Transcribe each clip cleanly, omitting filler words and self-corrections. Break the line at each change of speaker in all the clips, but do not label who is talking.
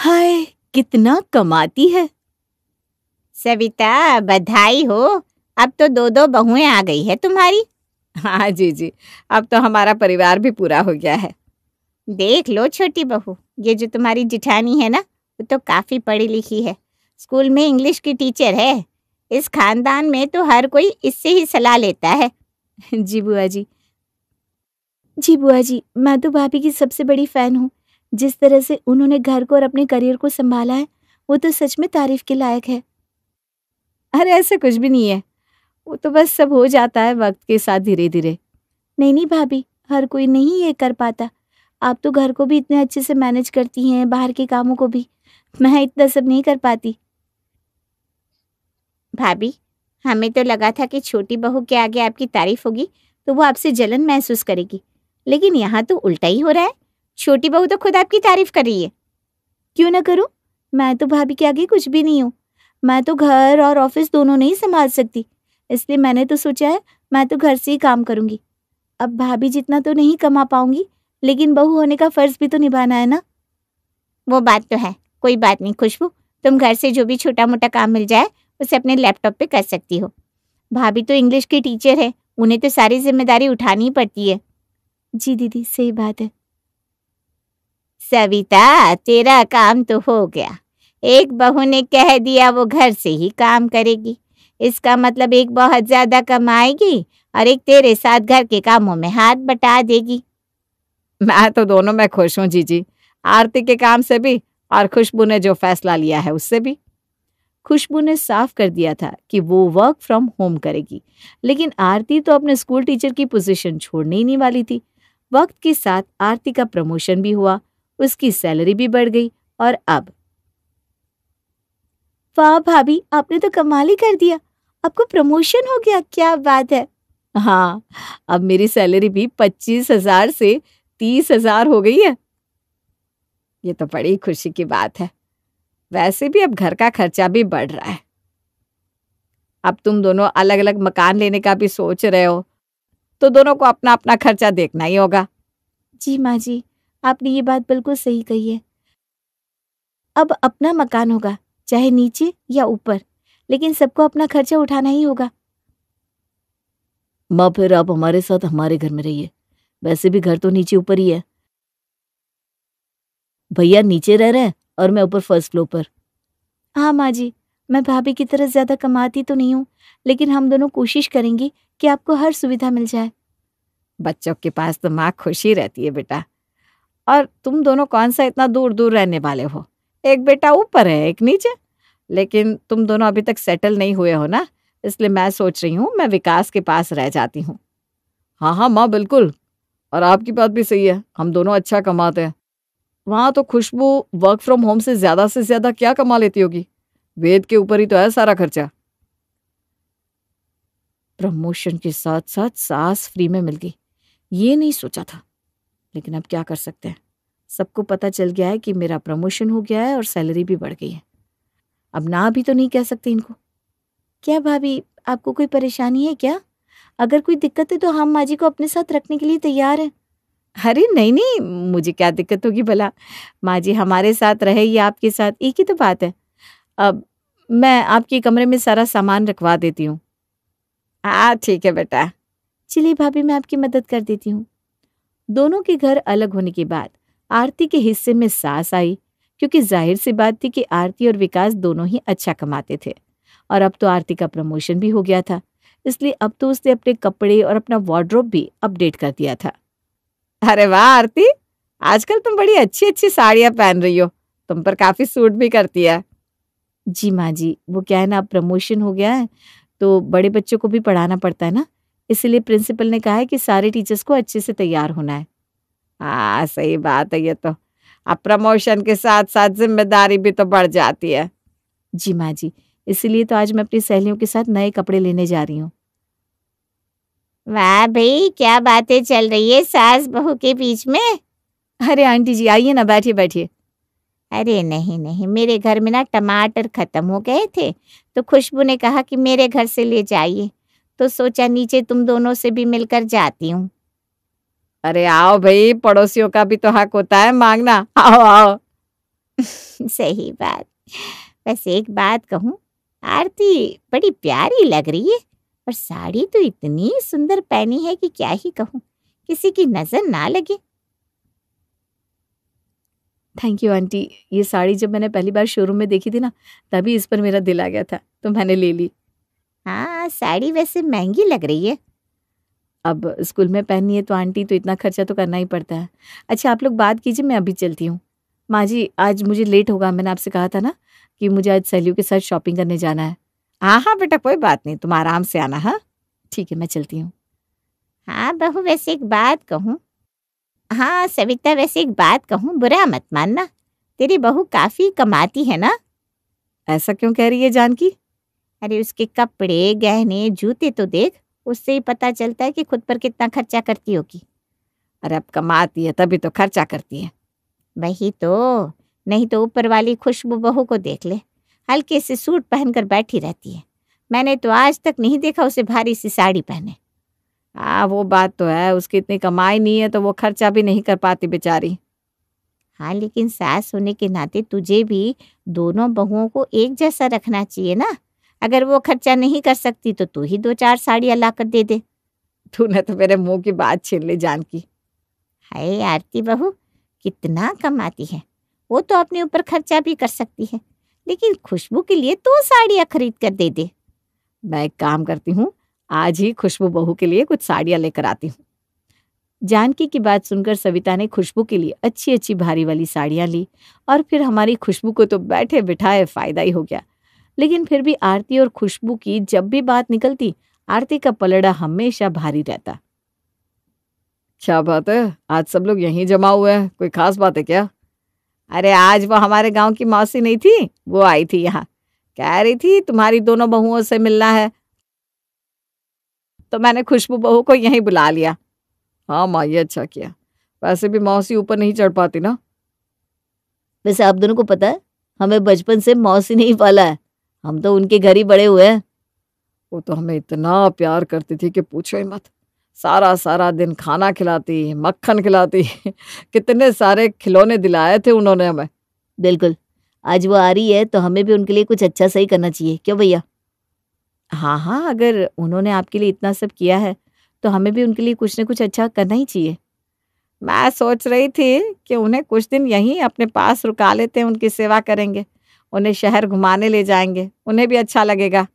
हाय, कितना कमाती है।
सविता, बधाई हो। अब तो दो दो बहुएं आ गई है तुम्हारी।
हाँ जी, अब तो हमारा परिवार भी पूरा हो गया है।
देख लो छोटी बहू, ये जो तुम्हारी जिठानी है ना, वो तो काफी पढ़ी लिखी है, स्कूल में इंग्लिश की टीचर है। इस खानदान में तो हर कोई इससे ही सलाह लेता है।
जी बुआ जी। जी बुआ जी, मैं तो भाभी की सबसे बड़ी फैन हूँ। जिस तरह से उन्होंने घर को और अपने करियर को संभाला है, वो तो सच में तारीफ के लायक है। अरे ऐसा कुछ भी नहीं है, वो तो बस सब हो जाता है वक्त के साथ धीरे धीरे। नहीं नहीं भाभी, हर कोई नहीं ये कर पाता। आप तो घर को भी इतने अच्छे से मैनेज करती हैं, बाहर के कामों को भी। मैं इतना सब नहीं कर पाती।
भाभी, हमें तो लगा था कि छोटी बहू के आगे आपकी तारीफ होगी तो वो आपसे जलन महसूस करेगी, लेकिन यहाँ तो उल्टा ही हो रहा है। छोटी बहू तो खुद आपकी तारीफ कर रही है।
क्यों ना करूं? मैं तो भाभी के आगे कुछ भी नहीं हूँ। मैं तो घर और ऑफिस दोनों नहीं संभाल सकती, इसलिए मैंने तो सोचा है मैं तो घर से ही काम करूंगी। अब भाभी जितना तो नहीं कमा पाऊंगी, लेकिन बहू होने का फर्ज भी तो निभाना है ना।
वो बात तो है, कोई बात नहीं खुशबू, तुम घर से जो भी छोटा मोटा काम मिल जाए उसे अपने लैपटॉप पे कर सकती हो। भाभी तो इंग्लिश की टीचर है, उन्हें तो सारी जिम्मेदारी उठानी ही पड़ती है।
जी दीदी, सही बात है।
सविता, तेरा काम तो हो गया। एक बहू ने कह दिया वो घर से ही काम करेगी, इसका मतलब एक बहुत ज्यादा कमाएगी और एक तेरे साथ घर के कामों में हाथ बटा देगी।
मैं तो दोनों में खुश हूँ जीजी, आरती के काम से भी और खुशबू ने जो फैसला लिया है उससे भी। खुशबू ने साफ कर दिया था कि वो वर्क फ्रॉम होम करेगी, लेकिन आरती तो अपने स्कूल टीचर की पोजीशन छोड़ने ही नहीं वाली थी। वक्त के साथ आरती का प्रमोशन भी हुआ, उसकी सैलरी भी बढ़ गई और अब वाह भाभी, आपने तो कमाल ही कर दिया। आपको प्रमोशन हो गया, क्या बात है। हाँ, अब मेरी सैलरी भी 25,000 से 30,000 हो गई है। ये तो बड़ी खुशी की बात है। वैसे भी अब घर का खर्चा भी बढ़ रहा है। अब तुम दोनों अलग अलग मकान लेने का भी सोच रहे हो, तो दोनों को अपना अपना खर्चा देखना ही होगा। जी माँ जी, आपने ये बात बिल्कुल सही कही है। अब अपना मकान होगा, चाहे नीचे या ऊपर, लेकिन सबको अपना खर्चा उठाना ही होगा। माँ, फिर आप हमारे साथ हमारे घर में रहिए। वैसे भी घर तो नीचे ऊपर ही है। भैया नीचे रह रहे हैं और मैं ऊपर फर्स्ट फ्लोर पर। हाँ माँ जी, मैं भाभी की तरह ज्यादा कमाती तो नहीं हूँ, लेकिन हम दोनों कोशिश करेंगे कि आपको हर सुविधा मिल जाए। बच्चों के पास तो माँ खुशी रहती है बेटा। और तुम दोनों कौन सा इतना दूर दूर रहने वाले हो? एक बेटा ऊपर है, एक नीचे। लेकिन तुम दोनों अभी तक सेटल नहीं हुए हो ना, इसलिए मैं सोच रही हूँ मैं विकास के पास रह जाती हूँ। हाँ हाँ माँ, बिल्कुल। और आपकी बात भी सही है, हम दोनों अच्छा कमाते हैं। वहाँ तो खुशबू वर्क फ्रॉम होम से ज्यादा क्या कमा लेती होगी। वेद के ऊपर ही तो है सारा खर्चा। प्रमोशन के साथ साथ सास फ्री में मिल गई, ये नहीं सोचा था, लेकिन अब क्या कर सकते हैं। सबको पता चल गया है कि मेरा प्रमोशन हो गया है और सैलरी भी बढ़ गई है। अब ना भी तो नहीं कह सकते इनको। क्या भाभी, आपको कोई परेशानी है क्या? अगर कोई दिक्कत है तो हम माँ जी को अपने साथ रखने के लिए तैयार हैं। अरे नहीं नहीं, मुझे क्या दिक्कत होगी भला। माँ जी हमारे साथ रहे या आपके साथ, एक ही तो बात है। अब मैं आपके कमरे में सारा सामान रखवा देती हूँ। हाँ ठीक है बेटा। चलिए भाभी, मैं आपकी मदद कर देती हूँ। दोनों के घर अलग होने के बाद आरती के हिस्से में सास आई, क्योंकि जाहिर सी बात थी कि आरती और विकास दोनों ही अच्छा कमाते थे। और अब तो आरती का प्रमोशन भी हो गया था, इसलिए अब तो उसने अपने कपड़े और अपना वार्डरोब भी अपडेट कर दिया था। अरे वाह आरती, आजकल तुम बड़ी अच्छी अच्छी साड़ियां पहन रही हो, तुम पर काफी सूट भी करती है। जी माँ जी, वो क्या है ना, अब प्रमोशन हो गया है तो बड़े बच्चों को भी पढ़ाना पड़ता है ना, इसलिए प्रिंसिपल ने कहा है कि सारे टीचर्स को अच्छे से तैयार होना है। हाँ सही बात है ये तो। अब प्रमोशन के साथ साथ जिम्मेदारी भी तो बढ़ जाती है। जी माँ जी, इसलिए तो आज मैं अपनी सहेलियों के साथ नए कपड़े लेने जा रही हूँ।
वाह भाई, क्या बातें चल रही है सास बहू के बीच में।
अरे आंटी जी आइए ना, बैठिए बैठिए।
अरे नहीं नहीं, मेरे घर में ना टमाटर खत्म हो गए थे, तो खुशबू ने कहा कि मेरे घर से ले जाइए, तो सोचा नीचे तुम दोनों से भी मिलकर जाती हूँ।
अरे आओ भाई, पड़ोसियों का भी तो हक होता है मांगना। आओ आओ।
सही बात। बस एक बात कहूँ, आरती बड़ी प्यारी लग रही है, और साड़ी तो इतनी सुंदर पहनी है कि क्या ही कहूँ, किसी की नजर ना लगे।
Thank you aunty. ये साड़ी जब मैंने पहली बार शोरूम में देखी थी ना, तभी इस पर मेरा दिल आ गया था, तो मैंने ले ली।
हाँ, साड़ी वैसे महंगी लग रही है।
अब स्कूल में पहननी है तो आंटी, तो इतना खर्चा तो करना ही पड़ता है। अच्छा, आप लोग बात कीजिए, मैं अभी चलती हूँ। माँ जी, आज मुझे लेट होगा। मैंने आपसे कहा था ना कि मुझे आज सहेलियों के साथ शॉपिंग करने जाना है।
हाँ हाँ बेटा, कोई बात नहीं, तुम आराम से आना। हाँ
ठीक है, मैं चलती हूँ।
हाँ बहू, वैसे एक बात कहूँ। हाँ सविता, वैसे एक बात कहूँ, बुरा मत मानना, तेरी बहू काफी कमाती है ना।
ऐसा क्यों कह रही है जानकी?
अरे उसके कपड़े, गहने, जूते तो देख, उससे ही पता चलता है कि खुद पर कितना खर्चा करती होगी।
अरे अब कमाती है तभी तो खर्चा करती है।
वही तो, नहीं तो ऊपर वाली खुशबू बहू को देख ले, हल्के से सूट पहनकर बैठी रहती है। मैंने तो आज तक नहीं देखा उसे भारी सी साड़ी पहने।
हाँ वो बात तो है, उसकी इतनी कमाई नहीं है तो वो खर्चा भी नहीं कर पाती बेचारी।
हाँ, लेकिन सास होने के नाते तुझे भी दोनों बहुओं को एक जैसा रखना चाहिए ना। अगर वो खर्चा नहीं कर सकती तो तू ही 2-4 साड़ियाँ ला कर दे दे।
तूने तो मेरे मुंह की बात छीन ली जानकी।
हाय आरती बहू, कितना कमाती है, वो तो अपने ऊपर खर्चा भी कर सकती है, लेकिन खुशबू के लिए 2 साड़ियाँ खरीद कर दे दे।
मैं एक काम करती हूँ, आज ही खुशबू बहू के लिए कुछ साड़ियाँ लेकर आती हूँ।
जानकी की बात सुनकर सविता ने खुशबू के लिए अच्छी अच्छी भारी वाली साड़ियाँ ली, और फिर हमारी खुशबू को तो बैठे बिठाए फायदा ही हो गया। लेकिन फिर भी आरती और खुशबू की जब भी बात निकलती, आरती का पलड़ा हमेशा भारी रहता।
क्या बात है, आज सब लोग यहीं जमा हुए हैं, कोई खास बात है क्या? अरे आज वो हमारे गांव की मौसी नहीं थी, वो आई थी यहाँ, कह रही थी तुम्हारी दोनों बहुओं से मिलना है, तो मैंने खुशबू बहू को यहीं बुला लिया। हाँ माँ, ये अच्छा किया, वैसे भी मौसी ऊपर नहीं चढ़ पाती ना।
वैसे आप दोनों को पता है, हमें बचपन से मौसी नहीं पाला है, हम तो उनके घर ही बड़े हुए हैं।
वो तो हमें इतना प्यार करती थी कि पूछो ही मत। सारा सारा दिन खाना खिलाती, मक्खन खिलाती कितने सारे खिलौने दिलाए थे उन्होंने हमें।
बिल्कुल, आज वो आ रही है तो हमें भी उनके लिए कुछ अच्छा सही करना चाहिए, क्यों भैया? हाँ हाँ, अगर उन्होंने आपके लिए इतना सब किया है तो हमें भी उनके लिए कुछ न कुछ अच्छा करना ही चाहिए।
मैं सोच रही थी कि उन्हें कुछ दिन यहीं अपने पास रुका लेते हैं, उनकी सेवा करेंगे, उन्हें शहर घुमाने ले जाएंगे, उन्हें भी अच्छा लगेगा।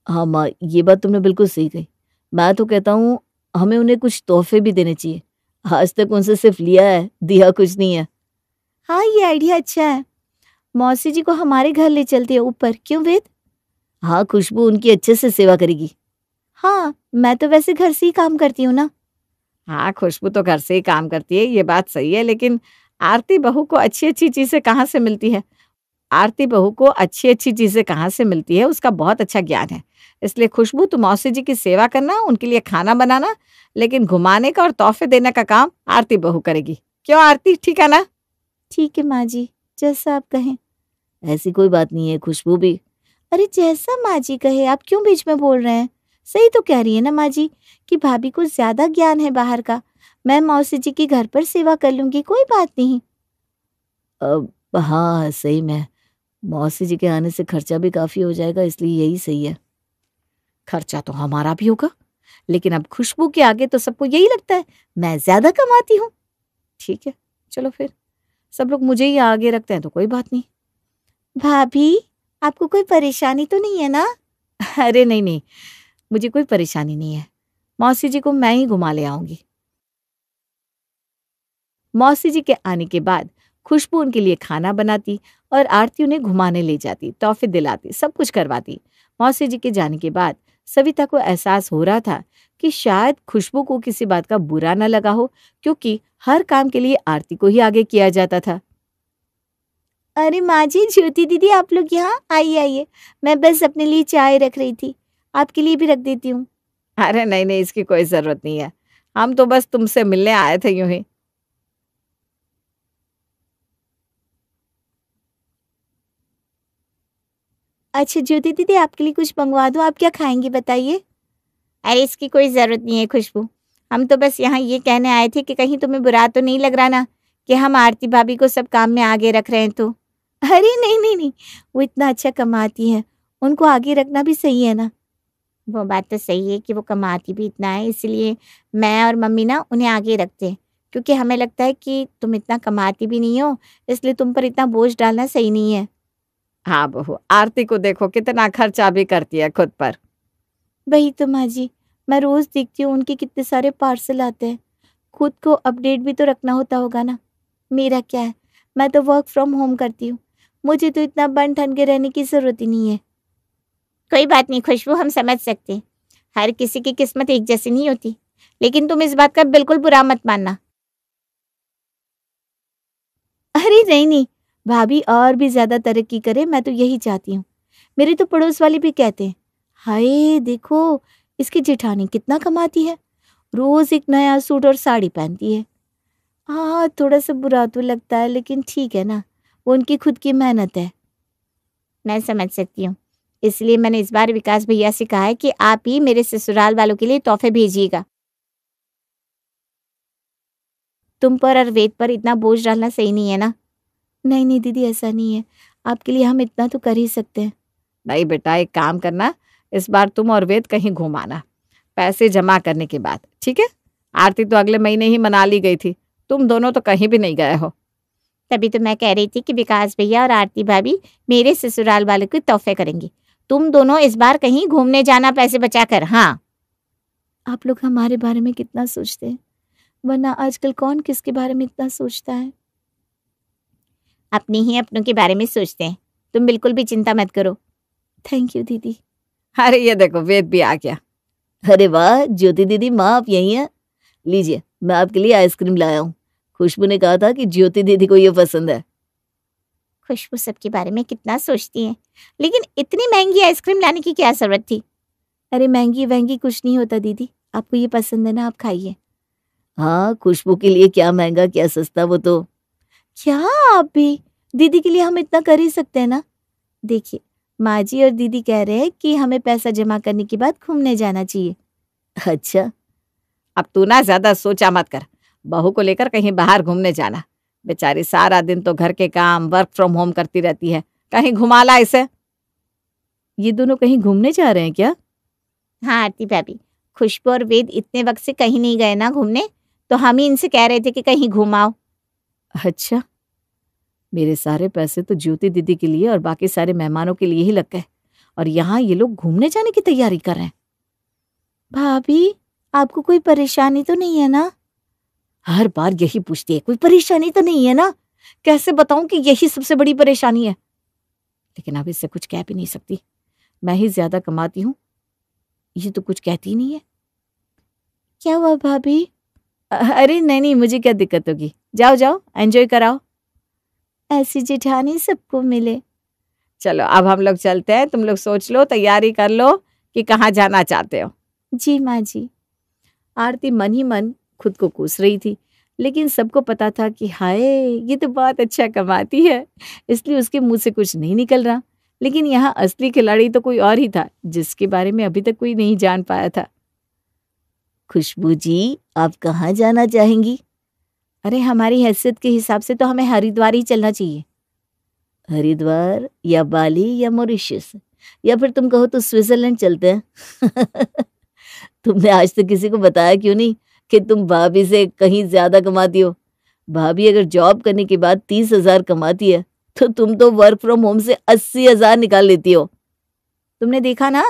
हाँ माँ, ये बात तुमने बिल्कुल सही कही। मैं तो कहता हूँ हमें उन्हें कुछ तोहफे भी देने चाहिए। आज तक उनसे सिर्फ लिया है, दिया कुछ नहीं है। हाँ, ये आइडिया अच्छा है। मौसी जी को हमारे घर ले चलते हैं ऊपर, क्यों वेद? हाँ, खुशबू उनकी अच्छे से सेवा करेगी। हाँ, मैं तो वैसे घर से ही काम करती हूँ ना।
हाँ, खुशबू तो घर से ही काम करती है, ये बात सही है, लेकिन आरती बहू को अच्छी अच्छी चीजें कहाँ से मिलती है? आरती बहू को अच्छी अच्छी चीजें कहाँ से मिलती है, उसका बहुत अच्छा ज्ञान है। इसलिए खुशबू, तुम मौसी जी की सेवा करना, उनके लिए खाना बनाना, लेकिन घुमाने का और तोहफे देने का काम आरती बहू करेगी। क्यों आरती, ठीक है ना?
ठीक है माँ जी, जैसा आप कहें। ऐसी कोई बात नहीं है, खुशबू भी। अरे जैसा माँ जी कहे, आप क्यों बीच में बोल रहे हैं? सही तो कह रही है ना माँ जी कि भाभी को ज्यादा ज्ञान है बाहर का। मैं मौसी जी के घर पर सेवा कर लूंगी, कोई बात नहीं। हाँ सही में, मौसी जी के आने से खर्चा भी काफी हो जाएगा, इसलिए यही सही है।
खर्चा तो हमारा भी होगा, लेकिन अब खुशबू के आगे तो सबको यही लगता है मैं ज्यादा कमाती हूँ। ठीक है, चलो फिर सब लोग मुझे ही आगे रखते हैं तो कोई बात नहीं।
भाभी, आपको कोई परेशानी तो नहीं है ना?
अरे नहीं नहीं, मुझे कोई परेशानी नहीं है, मौसी जी को मैं ही घुमा ले आऊंगी।
मौसी जी के आने के बाद खुशबू उनके लिए खाना बनाती और आरती उन्हें घुमाने ले जाती, तोहफे दिलाती, सब कुछ करवाती। मौसी जी के जाने के बाद सविता को एहसास हो रहा था कि शायद खुशबू को किसी बात का बुरा न लगा हो, क्योंकि हर काम के लिए आरती को ही आगे किया जाता था। अरे माँ जी, ज्योति दीदी, आप लोग यहाँ आइए आइए, मैं बस अपने लिए चाय रख रही थी, आपके लिए भी रख देती हूँ।
अरे नहीं नहीं, इसकी कोई जरूरत नहीं है, हम तो बस तुमसे मिलने आए थे यूं ही।
अच्छा ज्योति दीदी, आपके लिए कुछ मंगवा दूँ? आप क्या खाएंगी बताइए?
अरे इसकी कोई जरूरत नहीं है खुशबू, हम तो बस यहाँ ये कहने आए थे कि कहीं तुम्हें बुरा तो नहीं लग रहा ना कि हम आरती भाभी को सब काम में आगे रख रहे हैं। तो अरे नहीं नहीं नहीं, वो इतना अच्छा कमाती है, उनको आगे रखना भी सही है ना। वो बात तो सही है कि वो कमाती भी इतना है, इसलिए मैं और मम्मी ना उन्हें आगे रखते हैं, क्योंकि हमें लगता है कि तुम इतना कमाती भी नहीं हो, इसलिए तुम पर इतना बोझ डालना सही नहीं है।
हाँ बहू, आरती को देखो कितना खर्चा भी करती है खुद पर।
वही तो माँ जी, मैं रोज देखती हूँ उनके कितने सारे पार्सल आते हैं, खुद को अपडेट भी तो रखना होता होगा ना। मेरा क्या है, मैं तो वर्क फ्रॉम होम करती हूँ, मुझे तो इतना बन ठन के रहने की जरूरत ही नहीं है। कोई बात नहीं खुशबू, हम समझ सकते हैं, हर किसी की किस्मत एक जैसी नहीं होती, लेकिन तुम इस बात का बिल्कुल बुरा मत मानना। अरे नहीं नहीं, भाभी और भी ज्यादा तरक्की करे, मैं तो यही चाहती हूँ। मेरे तो पड़ोस वाले भी कहते हैं, हाय देखो इसकी जेठानी कितना कमाती है, रोज एक नया सूट और साड़ी पहनती है। हाँ थोड़ा सा बुरा तो लगता है, लेकिन ठीक है ना, वो उनकी खुद की मेहनत है। मैं समझ सकती हूँ, इसलिए मैंने इस बार विकास भैया से कहा है कि आप ही मेरे ससुराल वालों के लिए तोहफे भेजिएगा। तुम पर और वेद पर इतना बोझ डालना सही नहीं है ना। नहीं नहीं दीदी, ऐसा नहीं है, आपके लिए हम इतना तो कर ही सकते हैं।
नहीं बेटा, एक काम करना, इस बार तुम और वेद कहीं घुमाना, पैसे जमा करने के बाद, ठीक है? आरती तो अगले महीने ही मनाली गई थी, तुम दोनों तो कहीं भी नहीं गए हो।
तभी तो मैं कह रही थी कि विकास भैया और आरती भाभी मेरे ससुराल वालों के तोहफे करेंगे, तुम दोनों इस बार कहीं घूमने जाना पैसे बचाकर। हाँ, आप लोग हमारे बारे में कितना सोचते हैं, वरना आजकल कौन किसके बारे में इतना सोचता है। अपने ही अपनों के बारे में सोचते हैं, तुम बिल्कुल भी चिंता मत करो। थैंक यू दीदी।
अरे ये देखो, वेद भी आ गया।
अरे वाह ज्योति दीदी, माँ आप यहीं हैं? लीजिए, मैं आपके लिए आइसक्रीम लाया हूँ। खुशबू ने कहा था कि ज्योति दीदी को ये पसंद है।
खुशबू सबके बारे में कितना सोचती है, लेकिन इतनी महंगी आइसक्रीम लाने की क्या जरूरत थी। अरे महंगी वहंगी कुछ नहीं होता दीदी, आपको ये पसंद है ना, आप खाइए।
हाँ, खुशबू के लिए क्या महंगा क्या सस्ता, वो तो।
क्या आप भी, दीदी के लिए हम इतना कर ही सकते हैं ना। देखिए माँ जी और दीदी कह रहे हैं कि हमें पैसा जमा करने के बाद घूमने जाना चाहिए।
अच्छा,
अब तू ना ज्यादा सोचा मत कर, बहू को लेकर कहीं बाहर घूमने जाना। बेचारी सारा दिन तो घर के काम, वर्क फ्रॉम होम करती रहती है, कहीं घुमा ला इसे।
ये दोनों कहीं घूमने जा रहे हैं क्या?
हाँ आरती भाभी, खुशबू और वेद इतने वक्त से कहीं नहीं गए ना घूमने, तो हम ही इनसे कह रहे थे कि कहीं घुमाओ।
अच्छा, मेरे सारे पैसे तो ज्योति दीदी के लिए और बाकी सारे मेहमानों के लिए ही लग गए, और यहाँ ये लोग घूमने जाने की तैयारी कर रहे हैं।
भाभी आपको कोई परेशानी तो नहीं है ना?
हर बार यही पूछती है, कोई परेशानी तो नहीं है ना? कैसे बताऊं कि यही सबसे बड़ी परेशानी है, लेकिन अब इससे कुछ कह भी नहीं सकती। मैं ही ज्यादा कमाती हूँ, ये तो कुछ कहती नहीं है।
क्या हुआ भाभी?
अरे नहीं नहीं, मुझे क्या दिक्कत होगी, जाओ जाओ एंजॉय कराओ।
ऐसी जेठानी सबको मिले।
चलो अब हम लोग चलते हैं, तुम लोग सोच लो, तैयारी कर लो कि कहाँ जाना चाहते हो।
जी माँ जी।
आरती मन ही मन खुद को कोस रही थी, लेकिन सबको पता था कि हाय ये तो बहुत अच्छा कमाती है, इसलिए उसके मुंह से कुछ नहीं निकल रहा। लेकिन यहाँ असली खिलाड़ी तो कोई और ही था, जिसके बारे में अभी तक कोई नहीं जान पाया था।
खुशबू जी आप कहाँ जाना चाहेंगी?
अरे हमारी हैसियत के हिसाब से तो हमें हरिद्वार ही चलना चाहिए।
हरिद्वार या बाली या मॉरिशस, या फिर तुम कहो तो स्विट्जरलैंड चलते हैं। तुमने आज तक किसी को बताया क्यों नहीं कि तुम भाभी से कहीं ज्यादा कमाती हो? भाभी अगर जॉब करने के बाद 30,000 कमाती है, तो तुम तो वर्क फ्रॉम होम से 80,000 निकाल लेती हो।
तुमने देखा ना,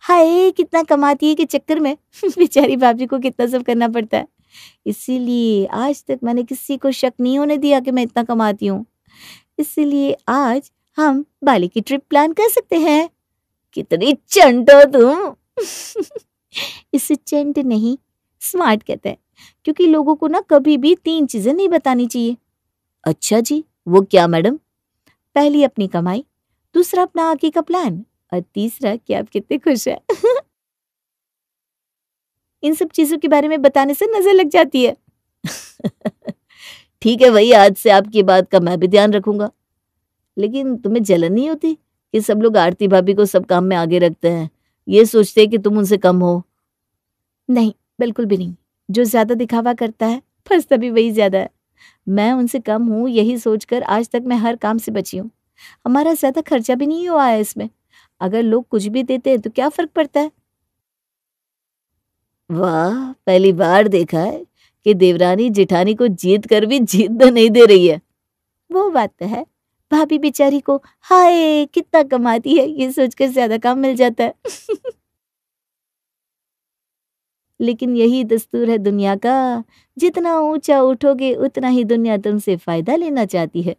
हाय कितना कमाती है के चक्कर में बेचारी भाभी को कितना सब करना पड़ता है। इसीलिए आज तक मैंने किसी को शक नहीं होने दिया कि मैं इतना कमाती हूँ। इसीलिए आज हम बाली की ट्रिप प्लान कर सकते हैं।
कितनी चंट हो तुम।
इसे चंट नहीं, स्मार्ट कहते हैं, क्योंकि लोगों को ना कभी भी 3 चीजें नहीं बतानी चाहिए।
अच्छा जी, वो क्या मैडम?
पहली अपनी कमाई, दूसरा अपना आगे का प्लान, और तीसरा कि आप कितने खुश हैं। इन सब चीजों के बारे में बताने से नजर लग जाती है।
ठीक है भाई, आज से आपकी बात का मैं भी ध्यान रखूंगा। लेकिन तुम्हें जलन नहीं होती कि सब लोग आरती भाभी को सब काम में आगे रखते हैं, ये सोचते हैं कि तुम उनसे कम हो?
नहीं, बिल्कुल भी नहीं। जो ज्यादा दिखावा करता है फंसता भी वही ज्यादा है। मैं उनसे कम हूँ, यही सोचकर आज तक मैं हर काम से बची हूँ।
हमारा ज्यादा खर्चा भी नहीं हुआ है इसमें। अगर लोग कुछ भी देते हैं तो क्या फर्क पड़ता है। वाह, पहली बार देखा है कि देवरानी जिठानी को जीत कर भी जीत नहीं दे रही है। वो बात तो है, भाभी बेचारी को हाय कितना कमाती है ये सोचकर ज्यादा काम मिल जाता है। लेकिन यही दस्तूर है दुनिया का, जितना ऊंचा उठोगे उतना ही दुनिया तुमसे फायदा लेना चाहती है,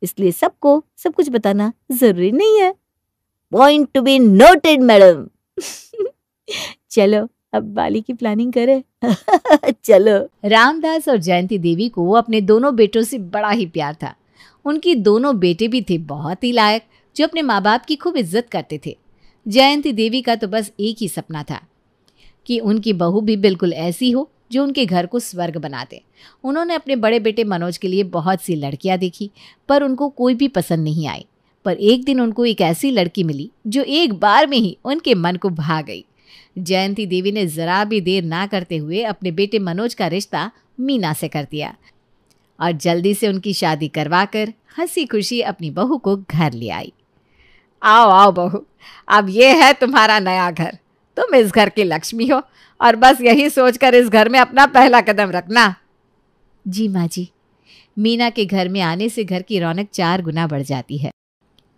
इसलिए सबको सब कुछ बताना जरूरी नहीं है। Point to be noted madam. चलो अब बाली की प्लानिंग करें। चलो।
रामदास और जयंती देवी को अपने दोनों बेटों से बड़ा ही प्यार था। उनकी दोनों बेटे भी थे बहुत ही लायक, जो अपने माँ बाप की खूब इज्जत करते थे। जयंती देवी का तो बस एक ही सपना था कि उनकी बहू भी बिल्कुल ऐसी हो जो उनके घर को स्वर्ग बना दे। उन्होंने अपने बड़े बेटे मनोज के लिए बहुत सी लड़कियां देखी, पर उनको कोई भी पसंद नहीं आई। पर एक दिन उनको एक ऐसी लड़की मिली जो एक बार में ही उनके मन को भा गई। जयंती देवी ने जरा भी देर ना करते हुए अपने बेटे मनोज का रिश्ता मीना से कर दिया और जल्दी से उनकी शादी करवाकर हंसी खुशी अपनी बहू को घर ले आई। आओ आओ बहू, अब ये है तुम्हारा नया घर। तुम इस घर की लक्ष्मी हो और बस यही सोचकर इस घर में अपना पहला कदम रखना। जी माँ जी। मीना के घर में आने से घर की रौनक 4 गुना बढ़ जाती है।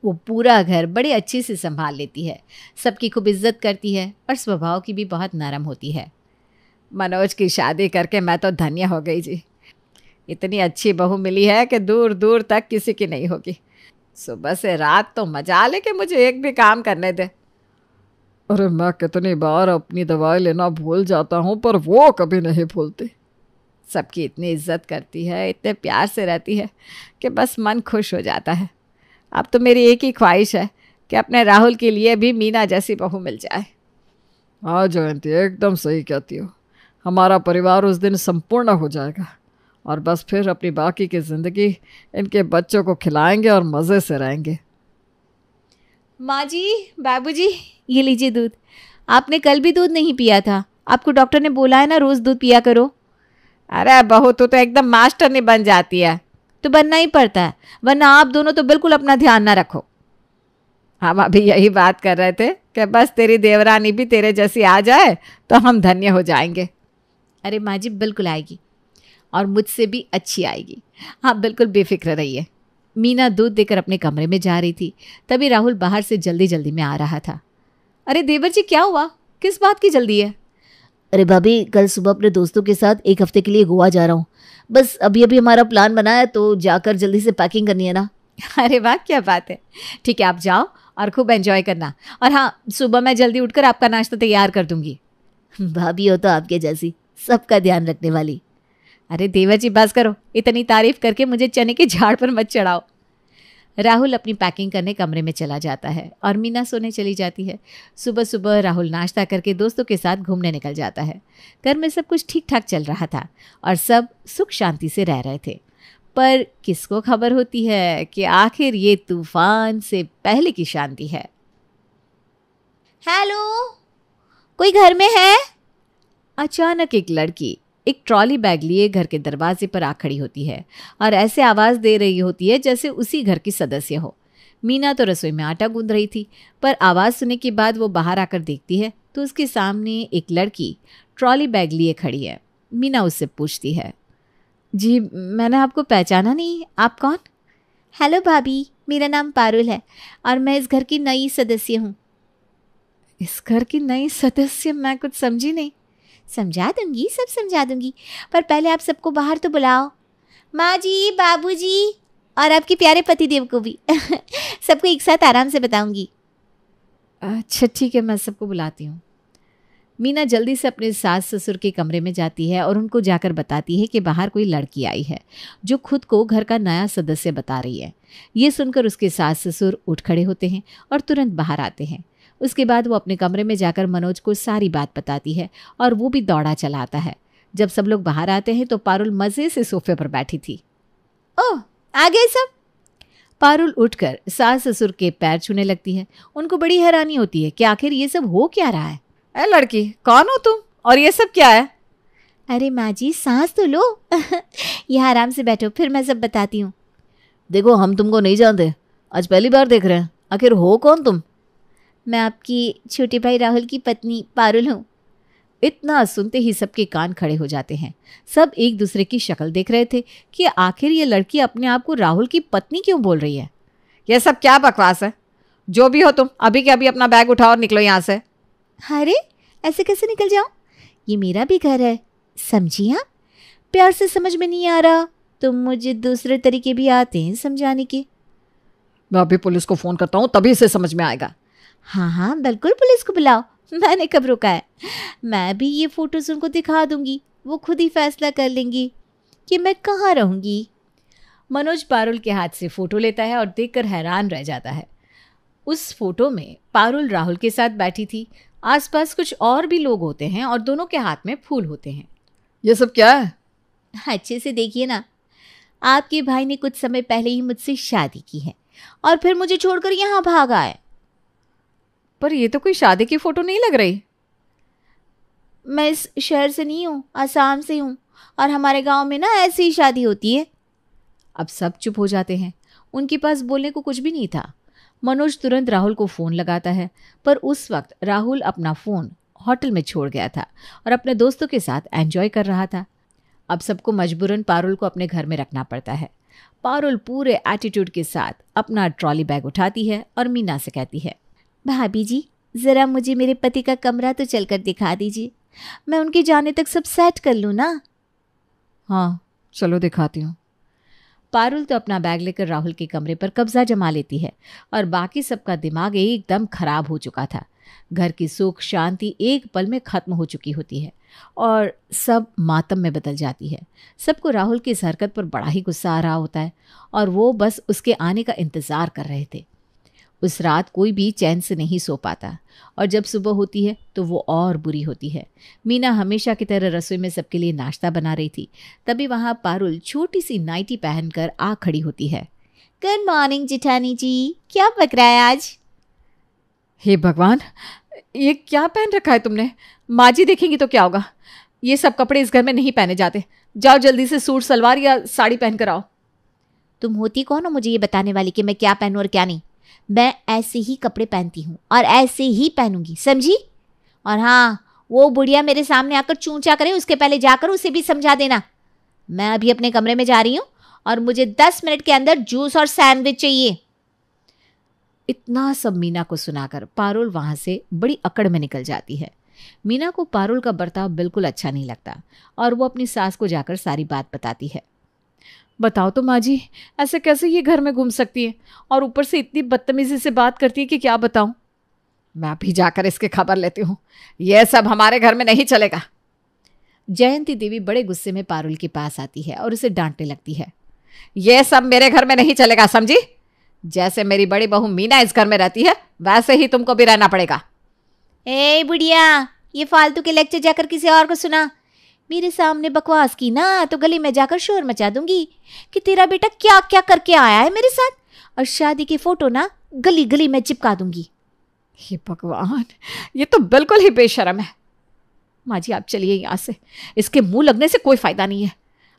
वो पूरा घर बड़े अच्छे से संभाल लेती है, सबकी खूब इज्जत करती है और स्वभाव की भी बहुत नरम होती है। मनोज की शादी करके मैं तो धन्य हो गई जी। इतनी अच्छी बहू मिली है कि दूर दूर तक किसी की नहीं होगी। सुबह से रात तो मजा ले कि मुझे एक भी काम करने दे।
अरे मैं कितनी बार अपनी दवाई लेना भूल जाता हूँ, पर वो कभी नहीं भूलती।
सबकी इतनी इज्जत करती है, इतने प्यार से रहती है कि बस मन खुश हो जाता है। अब तो मेरी एक ही ख्वाहिश है कि अपने राहुल के लिए भी मीना जैसी बहू मिल जाए।
हाँ जयंती, एकदम सही कहती हो। हमारा परिवार उस दिन संपूर्ण हो जाएगा और बस फिर अपनी बाकी की ज़िंदगी इनके बच्चों को खिलाएंगे और मज़े से रहेंगे।
माँ जी, बाबूजी, ये लीजिए दूध। आपने कल भी दूध नहीं पिया था, आपको डॉक्टर ने बोला है ना रोज़ दूध पिया करो। अरे बहू, तू तो एकदम मास्टर नहीं बन जाती है। तो बनना ही पड़ता है, वरना आप दोनों तो बिल्कुल अपना ध्यान ना रखो। हम अभी यही बात कर रहे थे कि बस तेरी देवरानी भी तेरे जैसी आ जाए तो हम धन्य हो जाएंगे। अरे माँ जी, बिल्कुल आएगी और मुझसे भी अच्छी आएगी, आप बिल्कुल बेफिक्र रहिए। मीना दूध देकर अपने कमरे में जा रही थी, तभी राहुल बाहर से जल्दी जल्दी में आ रहा था। अरे देवर जी, क्या हुआ? किस बात की जल्दी है?
अरे भाभी, कल सुबह अपने दोस्तों के साथ 1 हफ्ते के लिए गोवा जा रहा हूँ। बस अभी अभी हमारा प्लान बना है, तो जाकर जल्दी से पैकिंग करनी है ना।
अरे वाह, क्या बात है। ठीक है, आप जाओ और खूब एंजॉय करना। और हाँ, सुबह मैं जल्दी उठकर आपका नाश्ता तैयार कर दूंगी।
भाभी हो तो आपके जैसी, सबका ध्यान रखने वाली।
अरे देवर जी, बस करो, इतनी तारीफ करके मुझे चने के झाड़ पर मत चढ़ाओ। राहुल अपनी पैकिंग करने कमरे में चला जाता है और मीना सोने चली जाती है। सुबह सुबह राहुल नाश्ता करके दोस्तों के साथ घूमने निकल जाता है। घर में सब कुछ ठीक ठाक चल रहा था और सब सुख शांति से रह रहे थे, पर किसको खबर होती है कि आखिर ये तूफान से पहले की शांति है।
हेलो, कोई घर में है?
अचानक एक लड़की एक ट्रॉली बैग लिए घर के दरवाजे पर आ खड़ी होती है और ऐसे आवाज़ दे रही होती है जैसे उसी घर की सदस्य हो। मीना तो रसोई में आटा गूंद रही थी, पर आवाज़ सुनने के बाद वो बाहर आकर देखती है तो उसके सामने एक लड़की ट्रॉली बैग लिए खड़ी है। मीना उससे पूछती है, जी मैंने आपको पहचाना नहीं, आप कौन?
हेलो भाभी, मेरा नाम पारुल है और मैं इस घर की नई सदस्य हूँ।
इस घर की नई सदस्य? मैं कुछ समझी नहीं।
समझा दूंगी, सब समझा दूंगी, पर पहले आप सबको बाहर तो बुलाओ। माँ जी, बाबूजी और आपके प्यारे पतिदेव को भी। सबको एक साथ आराम से बताऊंगी।
अच्छा ठीक है, मैं सबको बुलाती हूँ। मीना जल्दी से अपने सास ससुर के कमरे में जाती है और उनको जाकर बताती है कि बाहर कोई लड़की आई है जो खुद को घर का नया सदस्य बता रही है। ये सुनकर उसके सास ससुर उठ खड़े होते हैं और तुरंत बाहर आते हैं। उसके बाद वो अपने कमरे में जाकर मनोज को सारी बात बताती है और वो भी दौड़ा चला आता है। जब सब लोग बाहर आते हैं तो पारुल मज़े से सोफे पर बैठी थी।
ओह, आ गए सब?
पारुल उठकर सास ससुर के पैर छूने लगती है। उनको बड़ी हैरानी होती है कि आखिर ये सब हो क्या रहा है। ए लड़की, कौन हो तुम और ये सब क्या है?
अरे माँ जी, सांस तो लो। यहाँ आराम से बैठो, फिर मैं सब बताती हूँ।
देखो, हम तुमको नहीं जानते, आज पहली बार देख रहे हैं। आखिर हो कौन तुम?
मैं आपकी छोटे भाई राहुल की पत्नी पारुल हूँ।
इतना सुनते ही सबके कान खड़े हो जाते हैं। सब एक दूसरे की शक्ल देख रहे थे कि आखिर ये लड़की अपने आप को राहुल की पत्नी क्यों बोल रही है। यह सब क्या बकवास है? जो भी हो तुम, अभी के अभी अपना बैग उठाओ और निकलो यहाँ से।
अरे ऐसे कैसे निकल जाऊं? ये मेरा भी घर है, समझी आप? प्यार से समझ में नहीं आ रहा तो मुझे दूसरे तरीके भी आते हैं समझाने के।
मैं अभी पुलिस को फ़ोन करता हूँ, तभी इसे समझ में आएगा।
हाँ हाँ बिल्कुल, पुलिस को बुलाओ, मैंने कब रोका है। मैं भी ये फोटोज उनको दिखा दूंगी, वो खुद ही फैसला कर लेंगी कि मैं कहाँ रहूंगी।
मनोज पारुल के हाथ से फोटो लेता है और देखकर हैरान रह जाता है। उस फोटो में पारुल राहुल के साथ बैठी थी। आसपास कुछ और भी लोग होते हैं और दोनों के हाथ में फूल होते हैं।
ये सब क्या है?
अच्छे से देखिए ना, आपके भाई ने कुछ समय पहले ही मुझसे शादी की है और फिर मुझे छोड़कर यहाँ भागा है।
पर ये तो कोई शादी की फोटो नहीं लग रही।
मैं इस शहर से नहीं हूँ, आसाम से हूँ, और हमारे गांव में ना ऐसी ही शादी होती है।
अब सब चुप हो जाते हैं। उनके पास बोलने को कुछ भी नहीं था। मनोज तुरंत राहुल को फ़ोन लगाता है, पर उस वक्त राहुल अपना फ़ोन होटल में छोड़ गया था और अपने दोस्तों के साथ एंजॉय कर रहा था। अब सबको मजबूरन पारुल को अपने घर में रखना पड़ता है। पारुल पूरे एटीट्यूड के साथ अपना ट्रॉली बैग उठाती है और मीना से कहती है,
भाभी जी ज़रा मुझे मेरे पति का कमरा तो चलकर दिखा दीजिए, मैं उनके जाने तक सब सेट कर लूँ ना।
हाँ चलो दिखाती हूँ।
पारुल तो अपना बैग लेकर राहुल के कमरे पर कब्जा जमा लेती है और बाकी सबका दिमाग एकदम खराब हो चुका था। घर की सुख शांति एक पल में खत्म हो चुकी होती है और सब मातम में बदल जाती है। सबको राहुल की इस हरकत पर बड़ा ही गुस्सा आ रहा होता है और वो बस उसके आने का इंतज़ार कर रहे थे। उस रात कोई भी चैन से नहीं सो पाता और जब सुबह होती है तो वो और बुरी होती है। मीना हमेशा की तरह रसोई में सबके लिए नाश्ता बना रही थी। तभी वहाँ पारुल छोटी सी नाइटी पहनकर आ खड़ी होती है।
गुड मॉर्निंग जेठानी जी, क्या पक रहा है आज?
हे भगवान, ये क्या पहन रखा है तुमने? माँ जी देखेंगी तो क्या होगा? ये सब कपड़े इस घर में नहीं पहने जाते। जाओ जल्दी से सूट सलवार या साड़ी पहन कर आओ।
तुम होती कौन हो मुझे ये बताने वाली कि मैं क्या पहनूं और क्या नहीं? मैं ऐसे ही कपड़े पहनती हूँ और ऐसे ही पहनूंगी, समझी? और हाँ, वो बुढ़िया मेरे सामने आकर चूंचा करे उसके पहले जाकर उसे भी समझा देना। मैं अभी अपने कमरे में जा रही हूँ और मुझे 10 मिनट के अंदर जूस और सैंडविच चाहिए।
इतना सब मीना को सुनाकर पारुल वहां से बड़ी अकड़ में निकल जाती है। मीना को पारुल का बर्ताव बिल्कुल अच्छा नहीं लगता और वो अपनी सास को जाकर सारी बात बताती है। बताओ तो माँ जी, ऐसे कैसे ये घर में घूम सकती है और ऊपर से इतनी बदतमीजी से बात करती है कि क्या बताऊं। मैं भी जाकर इसकी खबर लेती हूँ। यह सब हमारे घर में नहीं चलेगा। जयंती देवी बड़े गुस्से में पारुल के पास आती है और उसे डांटने लगती है। यह सब मेरे घर में नहीं चलेगा, समझी? जैसे मेरी बड़ी बहू मीना इस घर में रहती है वैसे ही तुमको भी रहना पड़ेगा।
ए बुढ़िया, ये फालतू के लेक्चर जाकर किसी और को सुना। मेरे सामने बकवास की ना तो गली में जाकर शोर मचा दूंगी कि तेरा बेटा क्या क्या करके आया है मेरे साथ, और शादी की फोटो ना गली गली में चिपका दूंगी।
हे भगवान, ये तो बिल्कुल ही बेशर्म है। माँ जी आप चलिए यहाँ से, इसके मुंह लगने से कोई फायदा नहीं है।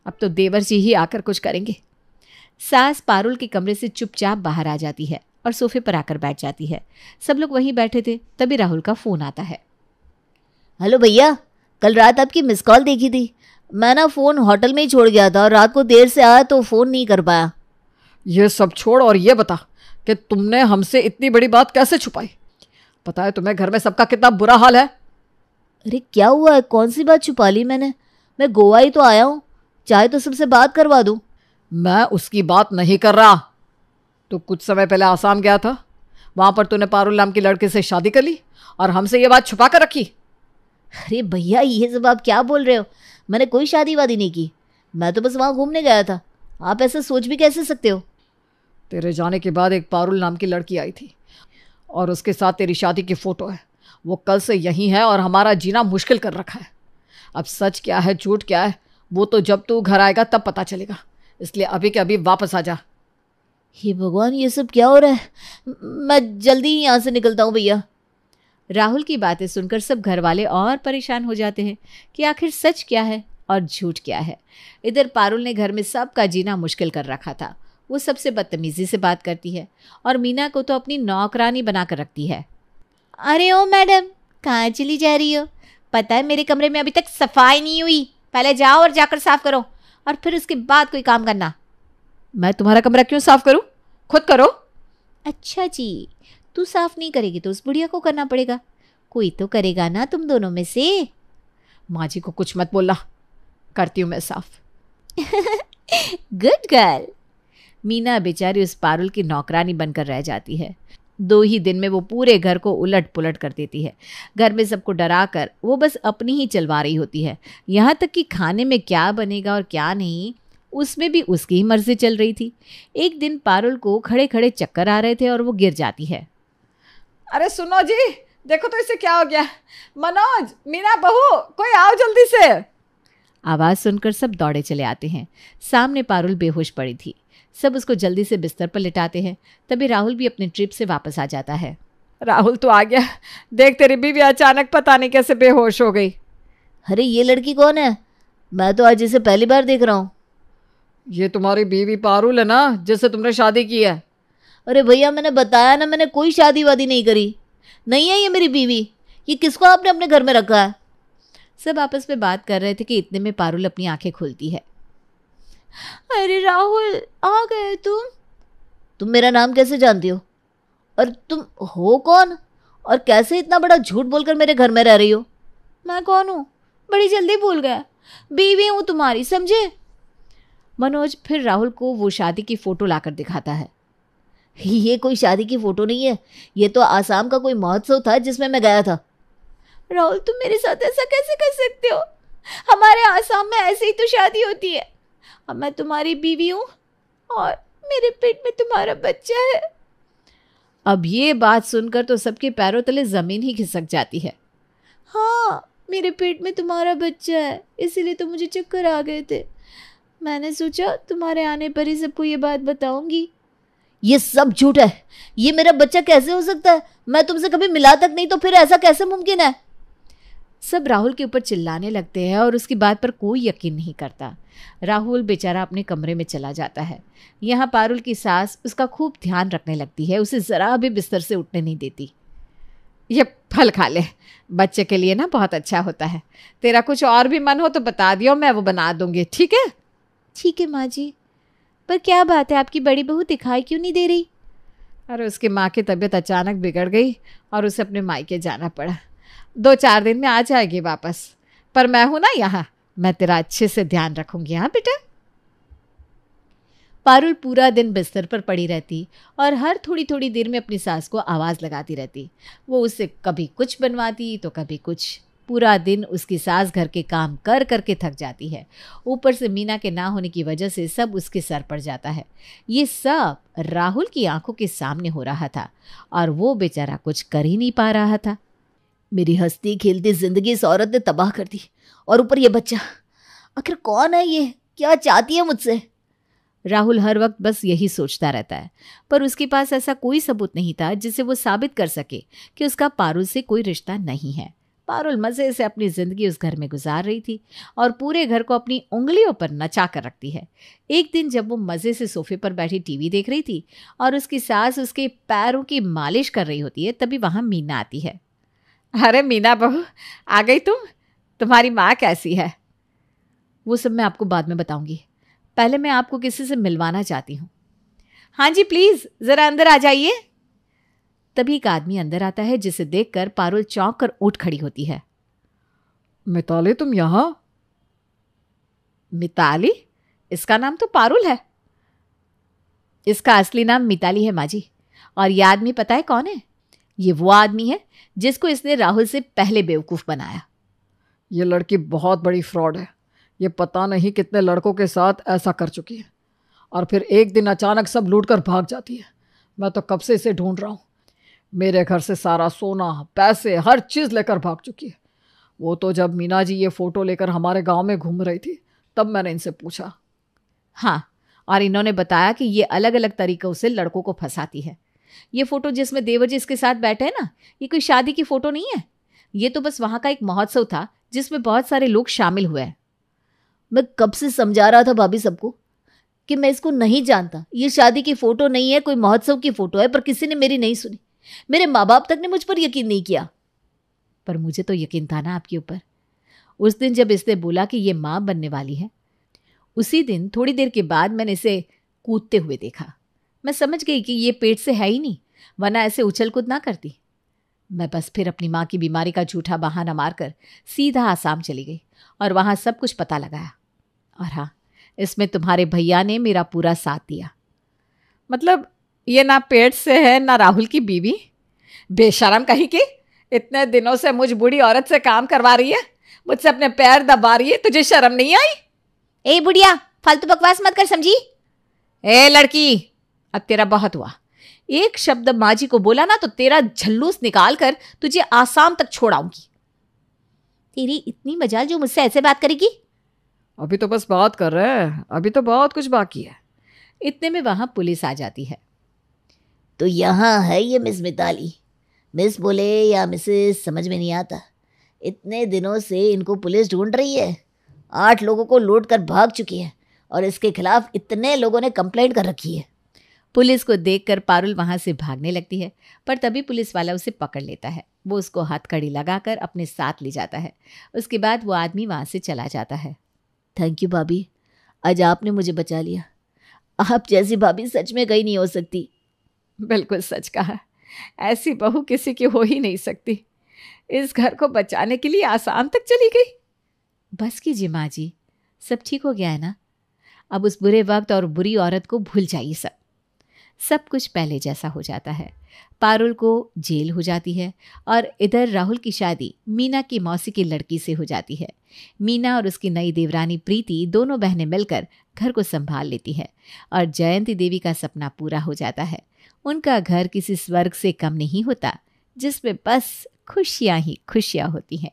अब तो देवर जी ही आकर कुछ करेंगे। सास पारुल के कमरे से चुपचाप बाहर आ जाती है और सोफे पर आकर बैठ जाती है। सब लोग वहीं बैठे थे, तभी राहुल का फोन आता है।
हेलो भैया, कल रात आपकी मिस कॉल देखी थी। मैं ना फ़ोन होटल में ही छोड़ गया था और रात को देर से आया तो फ़ोन नहीं कर पाया।
ये सब छोड़ और ये बता कि तुमने हमसे इतनी बड़ी बात कैसे छुपाई? पता है तुम्हें घर में सबका कितना बुरा हाल है।
अरे क्या हुआ है, कौन सी बात छुपा ली मैंने? मैं गोवा ही तो आया हूँ, चाहे तो सबसे बात करवा दूँ।
मैं उसकी बात नहीं कर रहा। तो कुछ समय पहले आसाम गया था, वहां पर तूने पारुल नाम की लड़के से शादी कर ली और हमसे ये बात छुपा कर रखी।
अरे भैया ये सब आप क्या बोल रहे हो? मैंने कोई शादी वादी नहीं की, मैं तो बस वहाँ घूमने गया था। आप ऐसा सोच भी कैसे सकते हो?
तेरे जाने के बाद एक पारुल नाम की लड़की आई थी और उसके साथ तेरी शादी की फ़ोटो है। वो कल से यहीं है और हमारा जीना मुश्किल कर रखा है। अब सच क्या है झूठ क्या है वो तो जब तू घर आएगा तब पता चलेगा, इसलिए अभी के अभी वापस आ जा।
हे भगवान, ये सब क्या हो रहा है? मैं जल्दी ही यहाँ से निकलता हूँ भैया।
राहुल की बातें सुनकर सब घर वाले और परेशान हो जाते हैं कि आखिर सच क्या है और झूठ क्या है। इधर पारुल ने घर में सबका जीना मुश्किल कर रखा था।
वो सबसे बदतमीजी से बात करती है और मीना को तो अपनी नौकरानी बनाकर रखती है। अरे ओ मैडम, कहाँ चली जा रही हो? पता है मेरे कमरे में अभी तक सफाई नहीं हुई। पहले जाओ और जाकर साफ करो और फिर उसके बाद कोई काम करना।
मैं तुम्हारा कमरा क्यों साफ करूं? खुद करो।
अच्छा जी, तू साफ नहीं करेगी तो उस बुढ़िया को करना पड़ेगा। कोई तो करेगा ना तुम दोनों में से।
माँ जी को कुछ मत बोलना, करती हूँ मैं साफ।
Good girl. मीना बेचारी उस पारुल की नौकरानी बनकर रह जाती है। 2 ही दिन में वो पूरे घर को उलट पुलट कर देती है। घर में सबको डरा कर वो बस अपनी ही चलवा रही होती है। यहाँ तक कि खाने में क्या बनेगा और क्या नहीं, उसमें भी उसकी ही मर्जी चल रही थी। एक दिन पारुल को खड़े खड़े चक्कर आ रहे थे और वो गिर जाती है।
अरे सुनो जी, देखो तो इसे क्या हो गया। मनोज, मीना बहू, कोई आओ जल्दी से।
आवाज़ सुनकर सब दौड़े चले आते हैं। सामने पारुल बेहोश पड़ी थी। सब उसको जल्दी से बिस्तर पर लिटाते हैं। तभी राहुल भी अपनी ट्रिप से वापस आ जाता है।
राहुल तो आ गया। देख, तेरी बीवी अचानक पता नहीं कैसे बेहोश हो गई।
अरे ये लड़की कौन है? मैं तो आज इसे पहली बार देख रहा हूँ।
ये तुम्हारी बीवी पारुल है ना, जिससे तुमने शादी की है।
अरे भैया, मैंने बताया ना, मैंने कोई शादी वादी नहीं करी। नहीं है ये मेरी बीवी। ये किसको आपने अपने घर में रखा है?
सब आपस में बात कर रहे थे कि इतने में पारुल अपनी आंखें खोलती है। अरे राहुल, आ गए तुम?
तुम मेरा नाम कैसे जानती हो? और तुम हो कौन? और कैसे इतना बड़ा झूठ बोलकर मेरे घर में रह रही हो?
मैं कौन हूँ? बड़ी जल्दी भूल गया। बीवी हूँ तुम्हारी, समझे? मनोज फिर राहुल को वो शादी की फोटो लाकर दिखाता है।
ये कोई शादी की फोटो नहीं है, ये तो आसाम का कोई महोत्सव था जिसमें मैं गया था।
राहुल, तुम मेरे साथ ऐसा कैसे कर सकते हो? हमारे आसाम में ऐसे ही तो शादी होती है। अब मैं तुम्हारी बीवी हूँ और मेरे पेट में तुम्हारा बच्चा है। अब ये बात सुनकर तो सबके पैरों तले जमीन ही खिसक जाती है। हाँ, मेरे पेट में तुम्हारा बच्चा है, इसीलिए तो मुझे चक्कर आ गए थे। मैंने सोचा तुम्हारे आने पर ही सबको ये बात बताऊंगी।
ये सब झूठ है। ये मेरा बच्चा कैसे हो सकता है? मैं तुमसे कभी मिला तक नहीं, तो फिर ऐसा कैसे मुमकिन है?
सब राहुल के ऊपर चिल्लाने लगते हैं और उसकी बात पर कोई यकीन नहीं करता। राहुल बेचारा अपने कमरे में चला जाता है। यहाँ पारुल की सास उसका खूब ध्यान रखने लगती है, उसे ज़रा भी बिस्तर से उठने नहीं देती।
ये फल खा ले, बच्चे के लिए ना बहुत अच्छा होता है। तेरा कुछ और भी मन हो तो बता दियो, मैं वो बना दूंगी। ठीक है?
ठीक है माँ जी। पर क्या बात है, आपकी बड़ी बहू दिखाई क्यों नहीं दे रही?
अरे उसकी माँ की तबीयत अचानक बिगड़ गई और उसे अपने मायके जाना पड़ा। 2-4 दिन में आ जाएगी वापस। पर मैं हूं ना यहाँ, मैं तेरा अच्छे से ध्यान रखूंगी। हाँ बेटा।
पारुल पूरा दिन बिस्तर पर पड़ी रहती और हर थोड़ी थोड़ी देर में अपनी सास को आवाज़ लगाती रहती। वो उससे कभी कुछ बनवाती तो कभी कुछ। पूरा दिन उसकी सास घर के काम कर करके थक जाती है। ऊपर से मीना के ना होने की वजह से सब उसके सर पड़ जाता है। ये सब राहुल की आंखों के सामने हो रहा था और वो बेचारा कुछ कर ही नहीं पा रहा था।
मेरी हंसती खेलती जिंदगी इस औरत ने तबाह कर दी, और ऊपर ये बच्चा। आखिर कौन है ये? क्या चाहती है मुझसे?
राहुल हर वक्त बस यही सोचता रहता है, पर उसके पास ऐसा कोई सबूत नहीं था जिससे वो साबित कर सके कि उसका पारुल से कोई रिश्ता नहीं है। पारुल मज़े से अपनी ज़िंदगी उस घर में गुजार रही थी और पूरे घर को अपनी उंगलियों पर नचा कर रखती है। एक दिन जब वो मज़े से सोफे पर बैठी टीवी देख रही थी और उसकी सास उसके पैरों की मालिश कर रही होती है, तभी वहाँ मीना आती है।
अरे मीना बहू, आ गई तुम? तुम्हारी माँ कैसी है?
वो सब मैं आपको बाद में बताऊंगी। पहले मैं आपको किसी से मिलवाना चाहती हूँ।
हाँ जी प्लीज़, ज़रा अंदर आ जाइए।
तभी एक आदमी अंदर आता है, जिसे देखकर पारुल चौंक कर उठ खड़ी होती है।
मिताली, तुम यहाँ?
मिताली? इसका नाम तो पारुल है। इसका असली नाम मिताली है माँ जी। और ये आदमी पता है कौन है? ये वो आदमी है जिसको इसने राहुल से पहले बेवकूफ़ बनाया।
ये लड़की बहुत बड़ी फ्रॉड है। ये पता नहीं कितने लड़कों के साथ ऐसा कर चुकी है और फिर एक दिन अचानक सब लूट कर भाग जाती है। मैं तो कब से इसे ढूंढ रहा हूँ। मेरे घर से सारा सोना, पैसे, हर चीज़ लेकर भाग चुकी है। वो तो जब मीना जी ये फ़ोटो लेकर हमारे गांव में घूम रही थी, तब मैंने इनसे पूछा।
हाँ, और इन्होंने बताया कि ये अलग अलग तरीक़ों से लड़कों को फंसाती है। ये फ़ोटो जिसमें देवर जी इसके साथ बैठे हैं ना, ये कोई शादी की फ़ोटो नहीं है। ये तो बस वहाँ का एक महोत्सव था जिसमें बहुत सारे लोग शामिल हुए हैं।
मैं कब से समझा रहा था भाभी सबको, कि मैं इसको नहीं जानता, ये शादी की फोटो नहीं है, कोई महोत्सव की फोटो है, पर किसी ने मेरी नहीं सुनी। मेरे माँ बाप तक ने मुझ पर यकीन नहीं किया।
पर मुझे तो यकीन था ना आपके ऊपर। उस दिन जब इसने बोला कि ये माँ बनने वाली है, उसी दिन थोड़ी देर के बाद मैंने इसे कूदते हुए देखा। मैं समझ गई कि ये पेट से है ही नहीं, वरना ऐसे उछल कूद ना करती। मैं बस फिर अपनी माँ की बीमारी का झूठा बहाना मारकर सीधा आसाम चली गई और वहाँ सब कुछ पता लगाया। और हाँ, इसमें तुम्हारे भैया ने मेरा पूरा साथ दिया। मतलब ये ना पेट से है ना राहुल की बीवी। बेशरम कहीं की, इतने दिनों से मुझ बूढ़ी औरत से काम करवा रही है, मुझसे अपने पैर दबा रही है, तुझे शर्म नहीं आई?
ए बुढ़िया, फालतू बकवास मत कर, समझी?
ए लड़की, अब तेरा बहुत हुआ। एक शब्द माँ जी को बोला ना तो तेरा झल्लूस निकाल कर तुझे आसाम तक छोड़ाऊंगी।
तेरी इतनी मजाल जो मुझसे ऐसे बात करेगी?
अभी तो बस बात कर रहे हैं, अभी तो बहुत कुछ बाकी है।
इतने में वहां पुलिस आ जाती है।
तो यहाँ है ये मिस मिताली। मिस बोले या मिसेस समझ में नहीं आता। इतने दिनों से इनको पुलिस ढूंढ रही है, 8 लोगों को लूट कर भाग चुकी है और इसके खिलाफ इतने लोगों ने कंप्लेंट कर रखी है।
पुलिस को देखकर पारुल वहां से भागने लगती है, पर तभी पुलिस वाला उसे पकड़ लेता है। वो उसको हथकड़ी लगाकर अपने साथ ले जाता है। उसके बाद वो आदमी वहां से चला जाता है।
थैंक यू भाभी, आज आपने मुझे बचा लिया। आप जैसी भाभी सच में कहीं नहीं हो सकती।
बिल्कुल सच कहा, ऐसी बहू किसी की हो ही नहीं सकती। इस घर को बचाने के लिए आसाम तक चली गई। बस कीजिए माँ जी, सब ठीक हो गया है ना? अब उस बुरे वक्त और बुरी औरत को भूल जाइए। सब कुछ पहले जैसा हो जाता है। पारुल को जेल हो जाती है और इधर राहुल की शादी मीना की मौसी की लड़की से हो जाती है। मीना और उसकी नई देवरानी प्रीति दोनों बहनें मिलकर घर को संभाल लेती है और जयंती देवी का सपना पूरा हो जाता है। उनका घर किसी स्वर्ग से कम नहीं होता, जिसमें बस खुशियां ही खुशियां होती हैं।